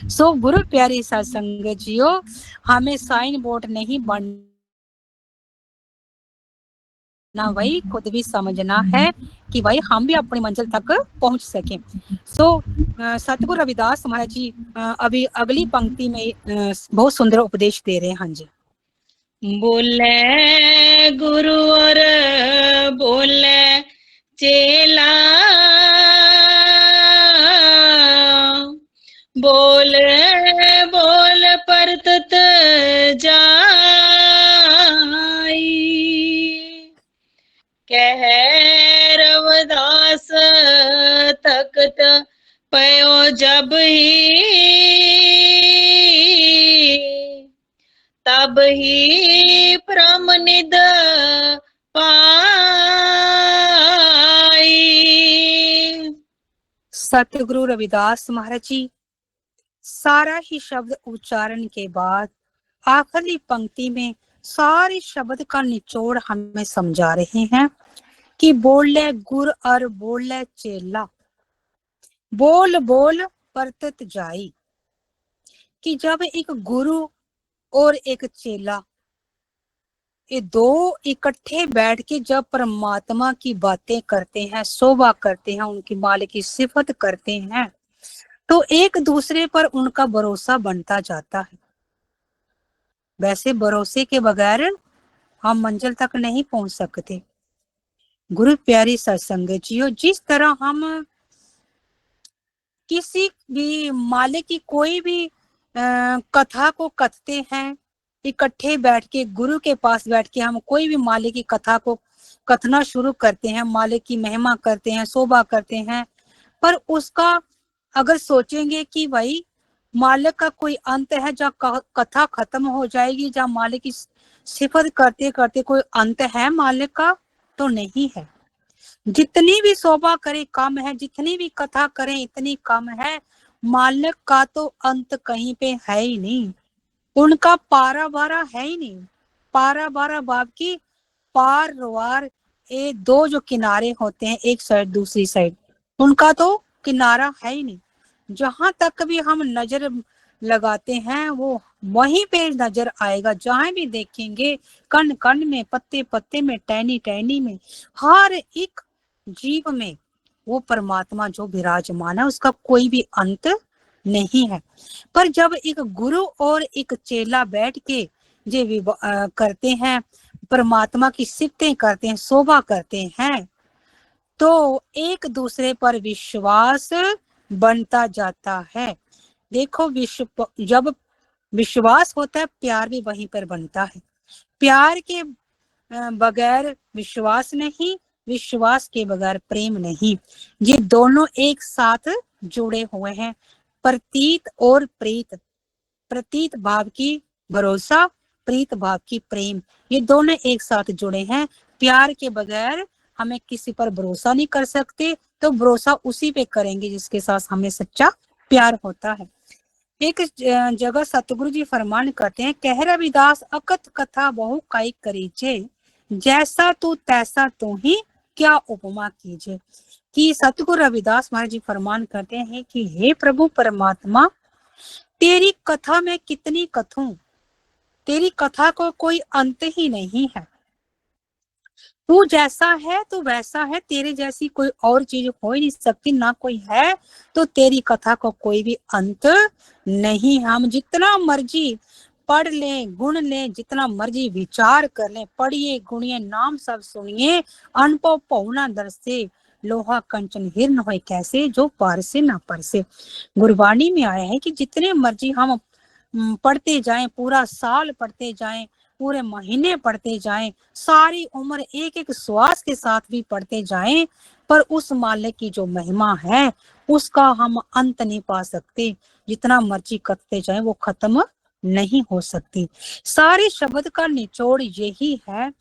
सो गुरु प्यारी सत्संग जियो, हमें साइन बोर्ड नहीं बनना, भाई खुद भी समझना है कि भाई हम भी अपनी मंजिल तक पहुंच सकें। सो सतगुरु रविदास महाराज जी अभी अगली पंक्ति में बहुत सुंदर उपदेश दे रहे हैं। हाँ जी। बोले गुरु और बोले चेला, बोल बोल परतत जाई, कह रविदास तख्त पयो जब ही, तब ही परम निद पाई। सतगुरु रविदास महाराज जी सारा ही शब्द उच्चारण के बाद आखिरी पंक्ति में सारे शब्द का निचोड़ हमें समझा रहे हैं कि बोले गुर और बोले चेला, बोल बोल परतत जाई। कि जब एक गुरु और एक चेला, ये दो इकट्ठे बैठ के जब परमात्मा की बातें करते हैं, शोभा करते हैं, उनकी मालिक की सिफत करते हैं, तो एक दूसरे पर उनका भरोसा बनता जाता है। वैसे भरोसे के बगैर हम मंजिल तक नहीं पहुंच सकते। गुरु प्यारी सत्संग जियो, जिस तरह हम किसी भी मालिक की कोई भी कथा को कथते हैं, इकट्ठे बैठ के गुरु के पास बैठ के हम कोई भी मालिक की कथा को कथना शुरू करते हैं, मालिक की महिमा करते हैं, शोभा करते हैं, पर उसका अगर सोचेंगे कि भाई मालिक का कोई अंत है जहाँ कथा खत्म हो जाएगी, जहाँ मालिक की सिफत करते करते कोई अंत है मालिक का, तो नहीं है। जितनी भी शोभा करें कम है, जितनी भी कथा करें इतनी कम है। मालिक का तो अंत कहीं पे है ही नहीं, उनका पारा बारा है ही नहीं। पारा बारा बाब की पार रोवार, ये दो जो किनारे होते हैं, एक साइड दूसरी साइड, उनका तो किनारा है ही नहीं। जहां तक भी हम नजर लगाते हैं वो वहीं पे नजर आएगा। जहां भी देखेंगे, कण कण में, पत्ते पत्ते में, टहनी टहनी में, हर एक जीव में वो परमात्मा जो विराजमान है, उसका कोई भी अंत नहीं है। पर जब एक गुरु और एक चेला बैठ के जे करते हैं, परमात्मा की सिफतें करते हैं, शोभा करते हैं, तो एक दूसरे पर विश्वास बनता जाता है। देखो जब विश्वास होता है, प्यार भी वहीं पर बनता है। प्यार के बगैर विश्वास नहीं, विश्वास के बगैर प्रेम नहीं। ये दोनों एक साथ जुड़े हुए हैं। प्रतीत और प्रीत, प्रतीत भाव की भरोसा, प्रीत भाव की प्रेम, ये दोनों एक साथ जुड़े हैं। प्यार के बगैर हमें किसी पर भरोसा नहीं कर सकते, तो भरोसा उसी पे करेंगे जिसके साथ हमें सच्चा प्यार होता है। एक जगह सतगुरु जी फरमान करते हैं, कह रविदास अकथ कथा बहु काई करीजे, जैसा तू तैसा तू ही क्या उपमा कीजे। कि सतगुरु रविदास महाराज जी फरमान करते हैं कि हे प्रभु परमात्मा, तेरी कथा में कितनी कथूं, तेरी कथा को कोई अंत ही नहीं है। तू जैसा है तू वैसा है, तेरे जैसी कोई और चीज हो ही नहीं सकती, ना कोई है, तो तेरी कथा को कोई भी अंत नहीं। हम जितना मर्जी पढ़ लें, गुण लें, जितना मर्जी विचार कर लें, पढ़िए गुणिए नाम सब सुनिए, अनुभव पहुना दर से लोहा कंचन हिरण होए कैसे, जो पार से ना परसे। गुरबाणी में आया है कि जितने मर्जी हम पढ़ते जाएं, पूरा साल पढ़ते जाएं, पूरे महीने पढ़ते जाएं, सारी उम्र एक एक श्वास के साथ भी पढ़ते जाएं, पर उस मालिक की जो महिमा है उसका हम अंत नहीं पा सकते। जितना मर्जी करते जाएं वो खत्म नहीं हो सकती। सारे शब्द का निचोड़ यही है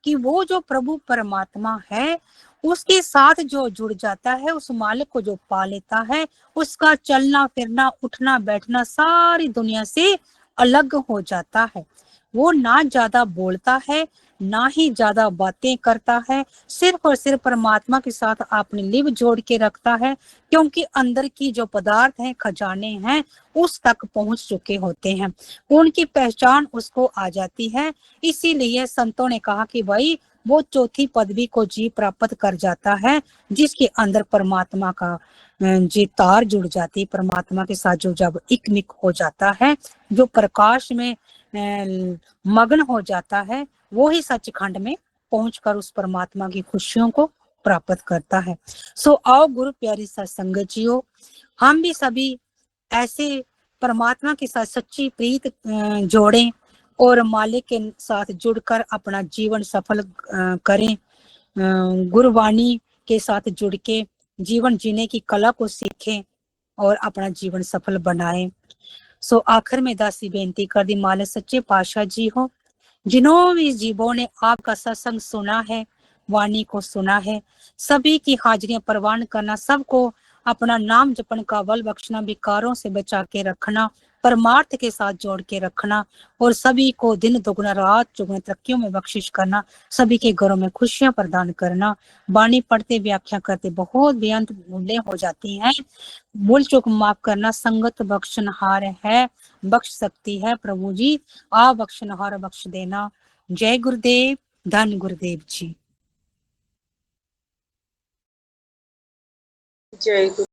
कि वो जो प्रभु परमात्मा है उसके साथ जो जुड़ जाता है, उस मालिक को जो पा लेता है, उसका चलना फिरना उठना बैठना सारी दुनिया से अलग हो जाता है। वो ना ज्यादा बोलता है, ना ही ज्यादा बातें करता है, सिर्फ और सिर्फ परमात्मा के साथ अपनी लिव जोड़ के रखता है, क्योंकि अंदर की जो पदार्थ हैं, खजाने हैं, उस तक पहुंच चुके होते हैं, उनकी पहचान उसको आ जाती है। इसीलिए संतों ने कहा कि भाई वो चौथी पदवी को जी प्राप्त कर जाता है, जिसके अंदर परमात्मा का जी तार जुड़ जाती है, परमात्मा के साथ जो जब इकमिक हो जाता है, जो प्रकाश में मग्न हो जाता है, वो ही सचखंड में पहुंचकर उस परमात्मा की खुशियों को प्राप्त करता है। सो आओ गुरु प्यारी सत्संगत जियो, हम भी सभी ऐसे परमात्मा के साथ सच्ची प्रीत जोड़ें और मालिक के साथ जुड़कर अपना जीवन सफल करें। गुरुवाणी के साथ जुड़ के जीवन जीने की कला को सीखें और अपना जीवन सफल बनाएं। सो आखिर में दासी बेनती कर दी, मालिक सच्चे पातशाह जी हो, जिन्हों भी जीवों ने आपका सत्संग सुना है, वाणी को सुना है, सभी की हाजिरियां परवान करना, सबको अपना नाम जपन का बल बख्शना, विकारों से बचा के रखना, परमार्थ के साथ जोड़ के रखना, और सभी को दिन दुगुना रात चौगुना तरक्कियों में बख्शिश करना, सभी के घरों में खुशियां प्रदान करना। वाणी पढ़ते व्याख्या करते बहुत बेअंत भूलें हो जाती हैं, भूल चूक माफ करना, संगत बख्शनहार है, बख्श सकती है प्रभु जी, आ बख्शनहार बख्श देना। जय गुरुदेव, धन गुरुदेव जी। जय गुरु।